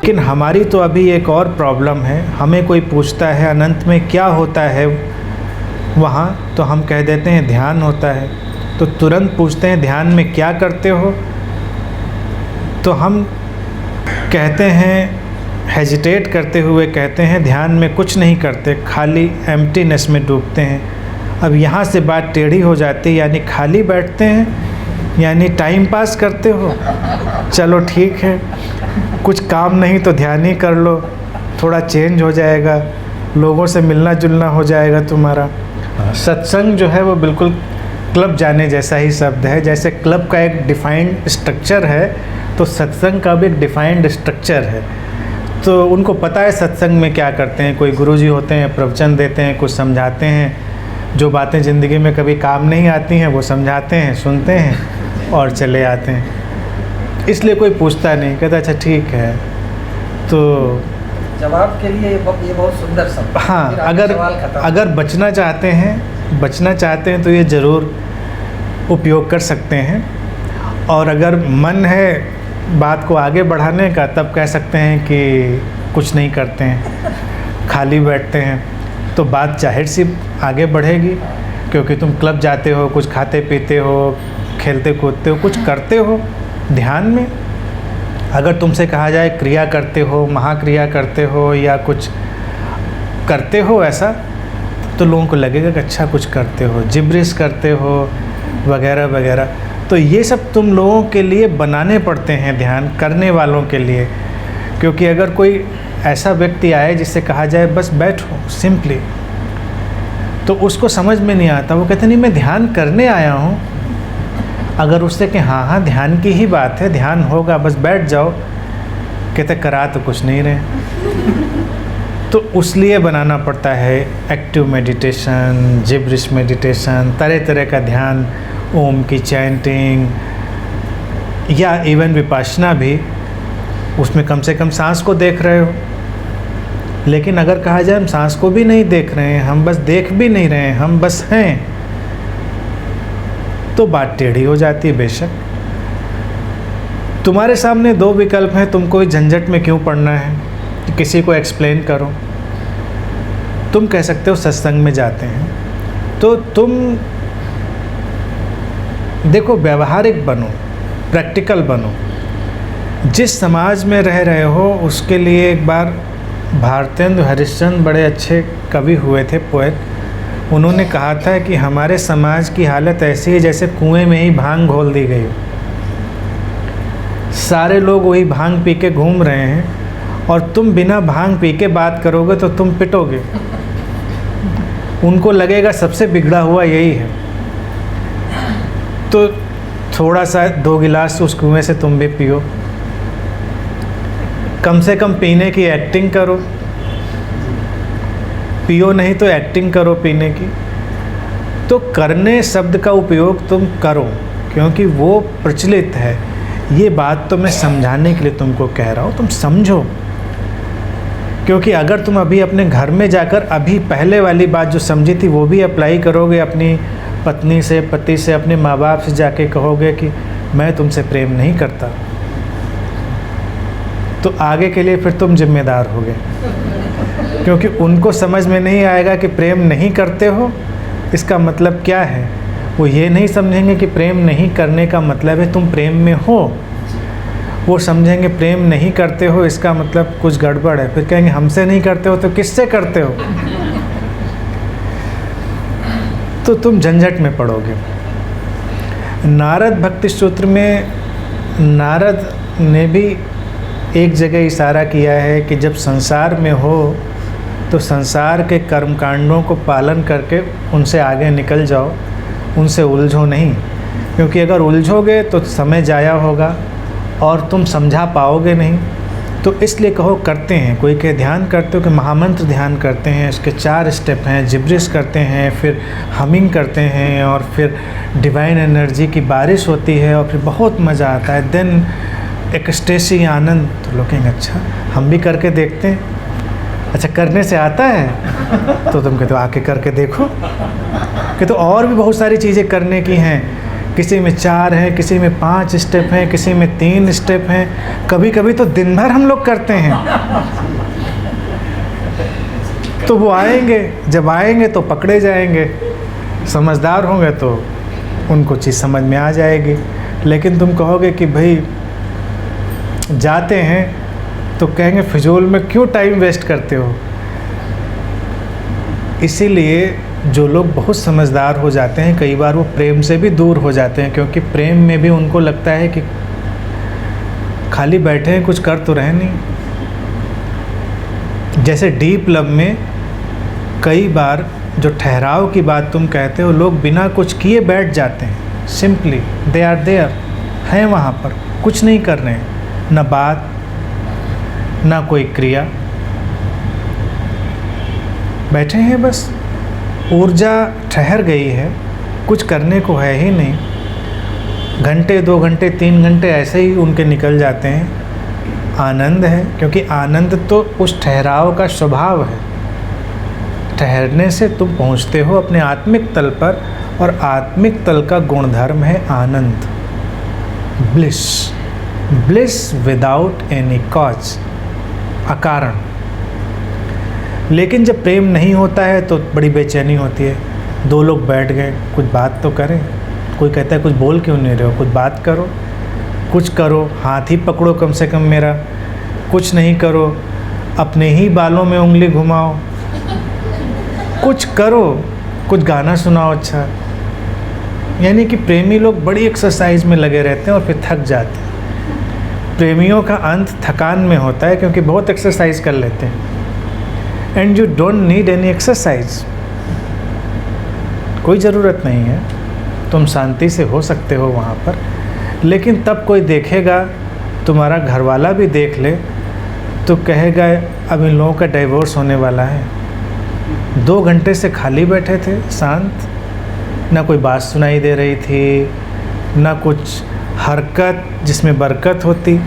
लेकिन हमारी तो अभी एक और प्रॉब्लम है, हमें कोई पूछता है अनंत में क्या होता है वहाँ, तो हम कह देते हैं ध्यान होता है। तो तुरंत पूछते हैं ध्यान में क्या करते हो, तो हम कहते हैं, हेजिटेट करते हुए कहते हैं ध्यान में कुछ नहीं करते, खाली एम्प्टीनेस में डूबते हैं। अब यहाँ से बात टेढ़ी हो जाती है, यानी खाली बैठते हैं, यानी टाइम पास करते हो। चलो ठीक है, कुछ काम नहीं तो ध्यान ही कर लो, थोड़ा चेंज हो जाएगा, लोगों से मिलना जुलना हो जाएगा तुम्हारा। सत्संग जो है वो बिल्कुल क्लब जाने जैसा ही शब्द है। जैसे क्लब का एक डिफाइंड स्ट्रक्चर है, तो सत्संग का भी एक डिफाइंड स्ट्रक्चर है। तो उनको पता है सत्संग में क्या करते हैं। कोई गुरुजी होते हैं, प्रवचन देते हैं, कुछ समझाते हैं, जो बातें ज़िंदगी में कभी काम नहीं आती हैं वो समझाते हैं, सुनते हैं और चले आते हैं। इसलिए कोई पूछता नहीं, कहता अच्छा ठीक है। तो जवाब के लिए ये बहुत सुंदर शब्द। हाँ, अगर बचना चाहते हैं तो ये ज़रूर उपयोग कर सकते हैं। और अगर मन है बात को आगे बढ़ाने का, तब कह सकते हैं कि कुछ नहीं करते हैं, खाली बैठते हैं, तो बात जाहिर सी आगे बढ़ेगी। क्योंकि तुम क्लब जाते हो, कुछ खाते पीते हो, खेलते कूदते हो, कुछ करते हो ध्यान में। अगर तुमसे कहा जाए क्रिया करते हो, महाक्रिया करते हो या कुछ करते हो ऐसा, तो लोगों को लगेगा कि अच्छा कुछ करते हो, जिब्रिश करते हो वगैरह वगैरह। तो ये सब तुम लोगों के लिए बनाने पड़ते हैं, ध्यान करने वालों के लिए। क्योंकि अगर कोई ऐसा व्यक्ति आए जिससे कहा जाए बस बैठो सिंपली, तो उसको समझ में नहीं आता। वो कहते नहीं मैं ध्यान करने आया हूँ। अगर उससे कि हाँ हाँ ध्यान की ही बात है, ध्यान होगा, बस बैठ जाओ, कहते करा तो कुछ नहीं रहे। तो उसलिए बनाना पड़ता है एक्टिव मेडिटेशन, जिब्रिश मेडिटेशन, तरह तरह का ध्यान, ओम की चैंटिंग, या इवन विपासना भी। उसमें कम से कम सांस को देख रहे हो। लेकिन अगर कहा जाए हम सांस को भी नहीं देख रहे हैं, हम बस देख भी नहीं रहे हैं, हम बस हैं, तो बात टेढ़ी हो जाती है। बेशक तुम्हारे सामने दो विकल्प हैं, तुम कोई झंझट में क्यों पड़ना है कि किसी को एक्सप्लेन करो। तुम कह सकते हो सत्संग में जाते हैं, तो तुम देखो व्यवहारिक बनो, प्रैक्टिकल बनो। जिस समाज में रह रहे हो उसके लिए एक बार भारतेंदु हरिश्चंद्र बड़े अच्छे कवि हुए थे, पोएट। उन्होंने कहा था कि हमारे समाज की हालत ऐसी है जैसे कुएं में ही भांग घोल दी गई हो। सारे लोग वही भांग पी के घूम रहे हैं और तुम बिना भांग पी के बात करोगे तो तुम पिटोगे। उनको लगेगा सबसे बिगड़ा हुआ यही है। तो थोड़ा सा 2 गिलास उस कुएं से तुम भी पियो, कम से कम पीने की एक्टिंग करो। पियो नहीं तो एक्टिंग करो पीने की। तो करने शब्द का उपयोग तुम करो, क्योंकि वो प्रचलित है। ये बात तो मैं समझाने के लिए तुमको कह रहा हूँ, तुम समझो। क्योंकि अगर तुम अभी अपने घर में जाकर अभी पहले वाली बात जो समझी थी वो भी अप्लाई करोगे, अपनी पत्नी से, पति से, अपने माँ बाप से जाके कहोगे कि मैं तुमसे प्रेम नहीं करता, तो आगे के लिए फिर तुम जिम्मेदार होगे। क्योंकि उनको समझ में नहीं आएगा कि प्रेम नहीं करते हो इसका मतलब क्या है। वो ये नहीं समझेंगे कि प्रेम नहीं करने का मतलब है तुम प्रेम में हो। वो समझेंगे प्रेम नहीं करते हो इसका मतलब कुछ गड़बड़ है। फिर कहेंगे हमसे नहीं करते हो तो किससे करते हो। तो तुम झंझट में पड़ोगे। नारद भक्ति सूत्र में नारद ने भी एक जगह इशारा किया है कि जब संसार में हो तो संसार के कर्मकांडों को पालन करके उनसे आगे निकल जाओ, उनसे उलझो नहीं। क्योंकि अगर उलझोगे तो समय जाया होगा और तुम समझा पाओगे नहीं। तो इसलिए कहो करते हैं। कोई के ध्यान करते हो कि महामंत्र ध्यान करते हैं, इसके 4 स्टेप हैं, जिब्रिश करते हैं, फिर हमिंग करते हैं, और फिर डिवाइन एनर्जी की बारिश होती है और फिर बहुत मज़ा आता है। देन एक्सटेसी, आनंद। तो लोग कहेंगे अच्छा हम भी करके देखते हैं। अच्छा करने से आता है तो तुम कहते हो आके करके देखो कि तो और भी बहुत सारी चीज़ें करने की हैं किसी में 4 हैं, किसी में 5 स्टेप हैं, किसी में 3 स्टेप हैं, कभी कभी तो दिन भर हम लोग करते हैं। तो वो आएंगे, जब आएंगे तो पकड़े जाएंगे, समझदार होंगे तो उनको चीज़ समझ में आ जाएगी। लेकिन तुम कहोगे कि भाई जाते हैं तो कहेंगे फिजूल में क्यों टाइम वेस्ट करते हो। इसीलिए जो लोग बहुत समझदार हो जाते हैं कई बार वो प्रेम से भी दूर हो जाते हैं, क्योंकि प्रेम में भी उनको लगता है कि खाली बैठे हैं, कुछ कर तो रहे नहीं। जैसे डीप लव में कई बार जो ठहराव की बात तुम कहते हो, लोग बिना कुछ किए बैठ जाते हैं, सिंपली दे आर देयर, हैं वहाँ पर, कुछ नहीं कर रहे हैं, ना बात ना कोई क्रिया, बैठे हैं बस। ऊर्जा ठहर गई है, कुछ करने को है ही नहीं। घंटे 2 घंटे 3 घंटे ऐसे ही उनके निकल जाते हैं। आनंद है, क्योंकि आनंद तो उस ठहराव का स्वभाव है। ठहरने से तुम पहुंचते हो अपने आत्मिक तल पर, और आत्मिक तल का गुणधर्म है आनंद, bliss, bliss without any cause, अकारण। लेकिन जब प्रेम नहीं होता है तो बड़ी बेचैनी होती है। 2 लोग बैठ गए, कुछ बात तो करें। कोई कहता है कुछ बोल क्यों नहीं रहे हो, कुछ बात करो, कुछ करो, हाथ ही पकड़ो कम से कम मेरा, कुछ नहीं करो, अपने ही बालों में उंगली घुमाओ, कुछ करो, कुछ गाना सुनाओ अच्छा। यानी कि प्रेमी लोग बड़ी एक्सरसाइज में लगे रहते हैं और फिर थक जाते हैं। प्रेमियों का अंत थकान में होता है, क्योंकि बहुत एक्सरसाइज कर लेते हैं। And you don't need any exercise, कोई ज़रूरत नहीं है, तुम शांति से हो सकते हो वहाँ पर। लेकिन तब कोई देखेगा, तुम्हारा घरवाला भी देख ले तो कहेगा अब इन लोगों का डिवोर्स होने वाला है। 2 घंटे से खाली बैठे थे, शांत, ना कोई बात सुनाई दे रही थी, ना कुछ हरकत जिसमें बरकत होती।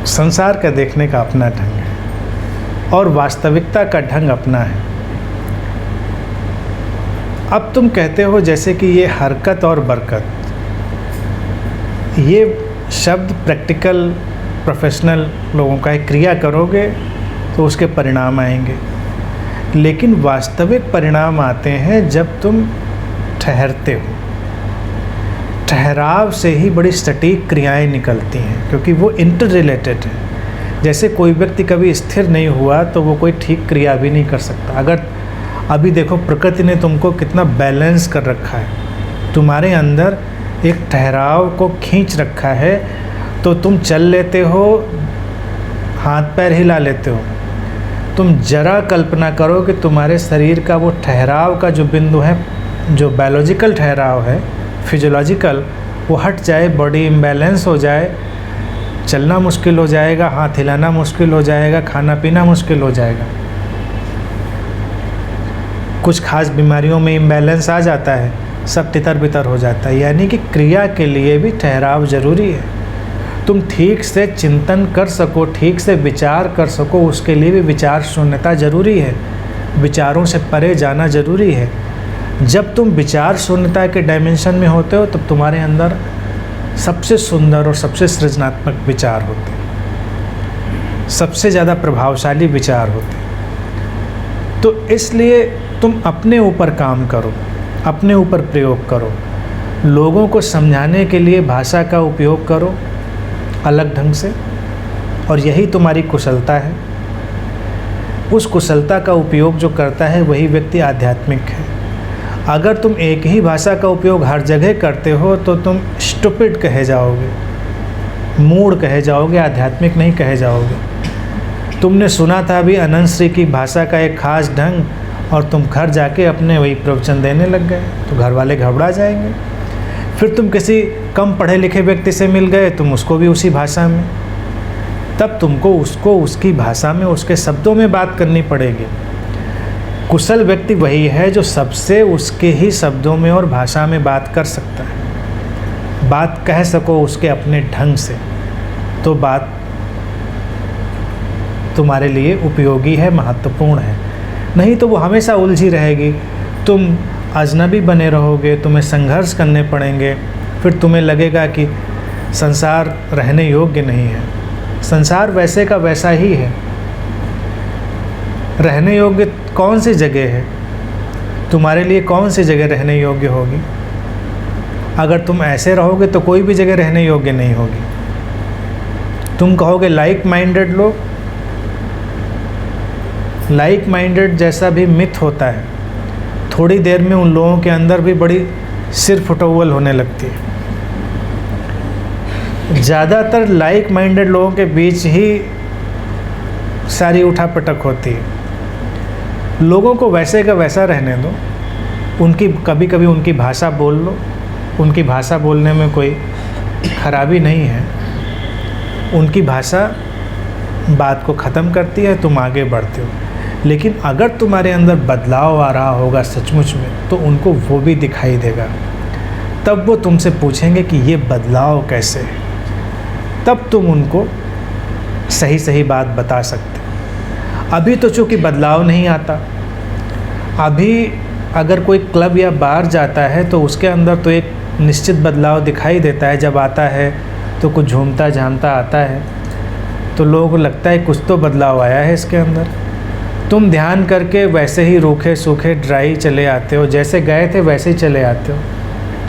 संसार का देखने का अपना ढंग है और वास्तविकता का ढंग अपना है। अब तुम कहते हो जैसे कि ये हरकत और बरकत, ये शब्द प्रैक्टिकल प्रोफेशनल लोगों का है, क्रिया करोगे तो उसके परिणाम आएंगे। लेकिन वास्तविक परिणाम आते हैं जब तुम ठहरते हो। ठहराव से ही बड़ी सटीक क्रियाएं निकलती हैं, क्योंकि वो इंटर रिलेटेड है। जैसे कोई व्यक्ति कभी स्थिर नहीं हुआ तो वो कोई ठीक क्रिया भी नहीं कर सकता। अगर अभी देखो प्रकृति ने तुमको कितना बैलेंस कर रखा है, तुम्हारे अंदर एक ठहराव को खींच रखा है, तो तुम चल लेते हो, हाथ पैर हिला लेते हो। तुम जरा कल्पना करो कि तुम्हारे शरीर का वो ठहराव का जो बिंदु है, जो बायोलॉजिकल ठहराव है, फिजियोलॉजिकल, वो हट जाए, बॉडी इम्बैलेंस हो जाए, चलना मुश्किल हो जाएगा, हाथ हिलाना मुश्किल हो जाएगा, खाना पीना मुश्किल हो जाएगा। कुछ खास बीमारियों में इम्बैलेंस आ जाता है, सब तितर बितर हो जाता है। यानी कि क्रिया के लिए भी ठहराव ज़रूरी है। तुम ठीक से चिंतन कर सको, ठीक से विचार कर सको, उसके लिए भी विचार शून्यता ज़रूरी है, विचारों से परे जाना ज़रूरी है। जब तुम विचार शून्यता के डायमेंशन में होते हो तब तुम्हारे अंदर सबसे सुंदर और सबसे सृजनात्मक विचार होते हैं, सबसे ज़्यादा प्रभावशाली विचार होते हैं। तो इसलिए तुम अपने ऊपर काम करो, अपने ऊपर प्रयोग करो, लोगों को समझाने के लिए भाषा का उपयोग करो अलग ढंग से, और यही तुम्हारी कुशलता है। उस कुशलता का उपयोग जो करता है वही व्यक्ति आध्यात्मिक है। अगर तुम एक ही भाषा का उपयोग हर जगह करते हो तो तुम स्टूपिड कहे जाओगे, मूढ़ कहे जाओगे, आध्यात्मिक नहीं कहे जाओगे। तुमने सुना था अभी अनंत श्री की भाषा का एक खास ढंग, और तुम घर जाके अपने वही प्रवचन देने लग गए, तो घर वाले घबरा जाएंगे। फिर तुम किसी कम पढ़े लिखे व्यक्ति से मिल गए, तुम उसको भी उसी भाषा में, तब तुमको उसको उसकी भाषा में, उसके शब्दों में बात करनी पड़ेगी। कुशल व्यक्ति वही है जो सबसे उसके ही शब्दों में और भाषा में बात कर सकता है, बात कह सको उसके अपने ढंग से, तो बात तुम्हारे लिए उपयोगी है, महत्वपूर्ण है। नहीं तो वो हमेशा उलझी रहेगी, तुम अजनबी बने रहोगे, तुम्हें संघर्ष करने पड़ेंगे, फिर तुम्हें लगेगा कि संसार रहने योग्य नहीं है। संसार वैसे का वैसा ही है। रहने योग्य कौन सी जगह है? तुम्हारे लिए कौन सी जगह रहने योग्य होगी? अगर तुम ऐसे रहोगे तो कोई भी जगह रहने योग्य नहीं होगी। तुम कहोगे लाइक माइंडेड लोग, लाइक माइंडेड जैसा भी मिथ होता है, थोड़ी देर में उन लोगों के अंदर भी बड़ी सिर फुटौल होने लगती है। ज़्यादातर लाइक माइंडेड लोगों के बीच ही सारी उठापटक होती है। लोगों को वैसे का वैसा रहने दो। उनकी कभी कभी उनकी भाषा बोल लो, उनकी भाषा बोलने में कोई खराबी नहीं है। उनकी भाषा बात को ख़त्म करती है, तुम आगे बढ़ते हो। लेकिन अगर तुम्हारे अंदर बदलाव आ रहा होगा सचमुच में, तो उनको वो भी दिखाई देगा। तब वो तुमसे पूछेंगे कि ये बदलाव कैसे है। तब तुम उनको सही सही बात बता सकते। अभी तो चूँकि बदलाव नहीं आता, अभी अगर कोई क्लब या बार जाता है तो उसके अंदर तो एक निश्चित बदलाव दिखाई देता है। जब आता है तो कुछ झूमता झामता आता है, तो लोगों को लगता है कुछ तो बदलाव आया है इसके अंदर। तुम ध्यान करके वैसे ही रूखे सूखे ड्राई चले आते हो, जैसे गए थे वैसे ही चले आते हो।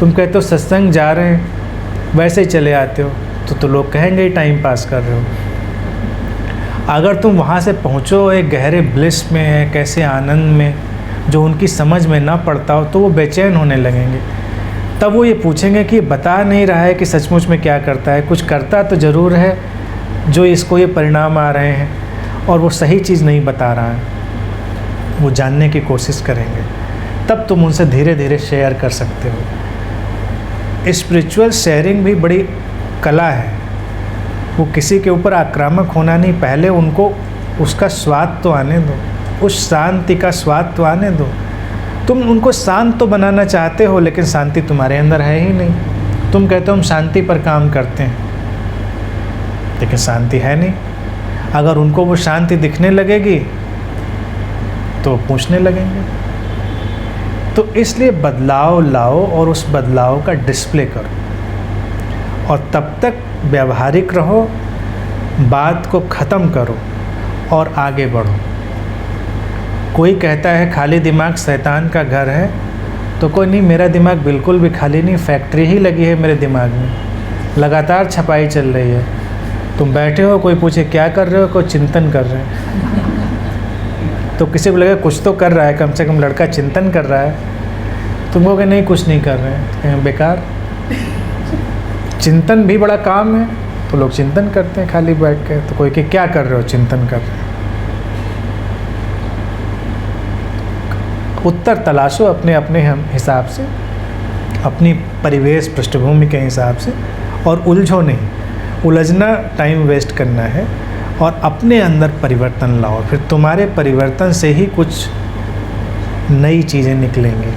तुम कहते हो सत्संग जा रहे हैं, वैसे ही चले आते हो, तो लोग कहेंगे ही टाइम पास कर रहे हो। अगर तुम वहाँ से पहुँचो एक गहरे ब्लिस में है, कैसे आनंद में, जो उनकी समझ में ना पड़ता हो, तो वो बेचैन होने लगेंगे। तब वो ये पूछेंगे कि बता नहीं रहा है कि सचमुच में क्या करता है। कुछ करता तो ज़रूर है जो इसको ये परिणाम आ रहे हैं, और वो सही चीज़ नहीं बता रहा है। वो जानने की कोशिश करेंगे, तब तुम उनसे धीरे धीरे शेयर कर सकते हो। स्पिरिचुअल शेयरिंग भी बड़ी कला है। वो किसी के ऊपर आक्रामक होना नहीं, पहले उनको उसका स्वाद तो आने दो, उस शांति का स्वाद तो आने दो। तुम उनको शांत तो बनाना चाहते हो, लेकिन शांति तुम्हारे अंदर है ही नहीं। तुम कहते हो हम शांति पर काम करते हैं, लेकिन शांति है नहीं। अगर उनको वो शांति दिखने लगेगी तो पूछने लगेंगे। तो इसलिए बदलाव लाओ और उस बदलाव का डिस्प्ले करो, और तब तक व्यवहारिक रहो, बात को ख़त्म करो और आगे बढ़ो। कोई कहता है खाली दिमाग शैतान का घर है, तो कोई नहीं, मेरा दिमाग बिल्कुल भी खाली नहीं, फैक्ट्री ही लगी है मेरे दिमाग में, लगातार छपाई चल रही है। तुम बैठे हो, कोई पूछे क्या कर रहे हो, कोई चिंतन कर रहे हैं, तो किसी को लगे कुछ तो कर रहा है, कम से कम लड़का चिंतन कर रहा है। तुम कहोगे नहीं कुछ नहीं कर रहे हैं, बेकार। चिंतन भी बड़ा काम है, तो लोग चिंतन करते हैं खाली बैठ के। तो कोई कि क्या कर रहे हो, चिंतन कर रहे हो। उत्तर तलाशो अपने अपने हिसाब से, अपनी परिवेश पृष्ठभूमि के हिसाब से, और उलझो नहीं। उलझना टाइम वेस्ट करना है, और अपने अंदर परिवर्तन लाओ। फिर तुम्हारे परिवर्तन से ही कुछ नई चीज़ें निकलेंगी।